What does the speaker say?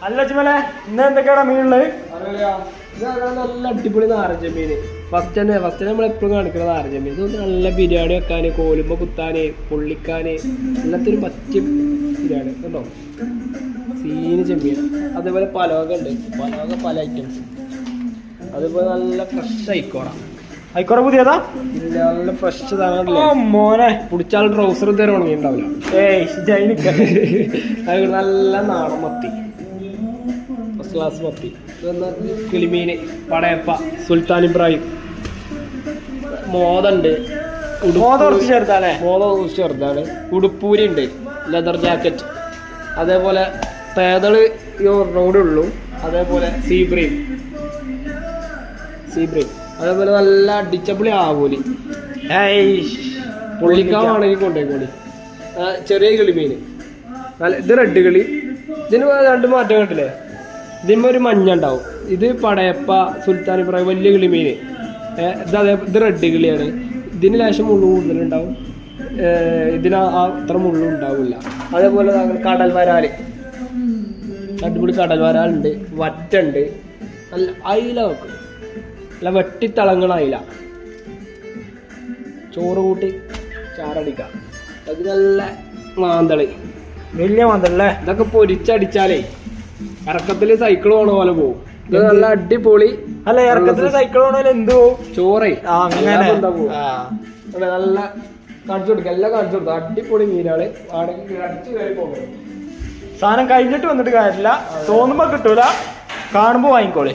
അല്ല ചുമലെ ഇന്ന് എന്തൊക്കെയാണ് മീനുള്ളത്? നല്ല അടിപൊളി നാരങ്ങ മീന്. ഫസ്റ്റ് നമ്മൾ എപ്പോഴും കാണിക്കുന്നത് നാരങ്ങ മീൻ. ഇതൊന്ന് നല്ല ബിരിയാണി വെക്കാന്, കോലുമ്പോ കുത്താന്, പൊള്ളിക്കാന് എല്ലാത്തിനും പറ്റിയ ബിരിയാണി കേട്ടോ. സീന് ചെമ്മീൻ. അതേപോലെ പലോക ഉണ്ട്, പലോക പല ഐറ്റംസ്. അതേപോലെ നല്ല ഫ്രഷ് ഐക്കോറ. ഐക്കോറ പുതിയതാ? ഇല്ല, നല്ല ഫ്രഷ് സാധനം മോനെ. പിടിച്ചാൽ ട്രൗസർ തരെ ഉണങ്ങിണ്ടാവില്ല. അത് നല്ല നാടൻ മത്തി, ഫസ്റ്റ് ക്ലാസ് മത്തി. കിളിമീന്, പടയപ്പ, സുൽത്താൻ ഇബ്രാഹിം, മോദുണ്ട്. മോദ കുറച്ച് ചെറുതാണ്. മോദ കുറച്ച് ചെറുതാണ്. ഉടുപ്പൂരി ഉണ്ട്, ലെതർ ജാക്കറ്റ്. അതേപോലെ തേതള് ഈ റോഡേ ഉള്ളൂ. അതേപോലെ സീബ്രീം. അതേപോലെ നല്ല അടിച്ചപ്പൊളി ആവൂലി. പുള്ളിക്കാവാണെങ്കിൽ കൊണ്ടേക്കോളി. ചെറിയ കിളിമീന്. നല്ല ഇത് റെഡ് കിളി. ഇതിന് രണ്ട് മാറ്റം കണ്ടില്ലേ? ഇതിന്മേൽ ഒരു മഞ്ഞ ഉണ്ടാവും. ഇത് പടയപ്പ, സുൽത്താൻ ഇബ്രാഹിം, വലിയ കിളിമീന്. ഇത് റെഡ് കിളിയാണ്. ഇതിന് ലേശം മുള്ളു കൂടുതലുണ്ടാവും, ഇതിന് അത്ര മുള്ളും ഉണ്ടാവില്ല. അതേപോലെ കടൽ വരാല്, അടിപൊളി കടൽ വരാലുണ്ട്. വറ്റുണ്ട്, നല്ല അയില വെക്കും, നല്ല വെട്ടിത്തിളങ്ങണ അയില. ചോറ് കൂട്ടി ചാറടിക്കാം. അത് നല്ല മാന്തളി, വലിയ മാന്തളല്ലേ. ഇതൊക്കെ പൊരിച്ചടിച്ചാലേ ഇറക്കത്തില് സൈക്കിൾ പോണ പോലെ പോകും. ഇത് നല്ല അടിപൊളി. അല്ല, ഇറക്കത്തില് സൈക്കിൾ പോണ എന്ത് പോവും? ചോറേ അങ്ങനെ പോവും. നല്ല കാണിച്ചു കൊടുക്കുക, എല്ലാം കാണിച്ചു കൊടുക്കുക. അടിപൊളി മീനാള്. ആണെങ്കിൽ അടിച്ചു കയറി പോകും. സാധനം കഴിഞ്ഞിട്ട് വന്നിട്ട് കാര്യമില്ല, തോന്നുമ്പോ കിട്ടൂല, കാണുമ്പോ വാങ്ങിക്കോളെ.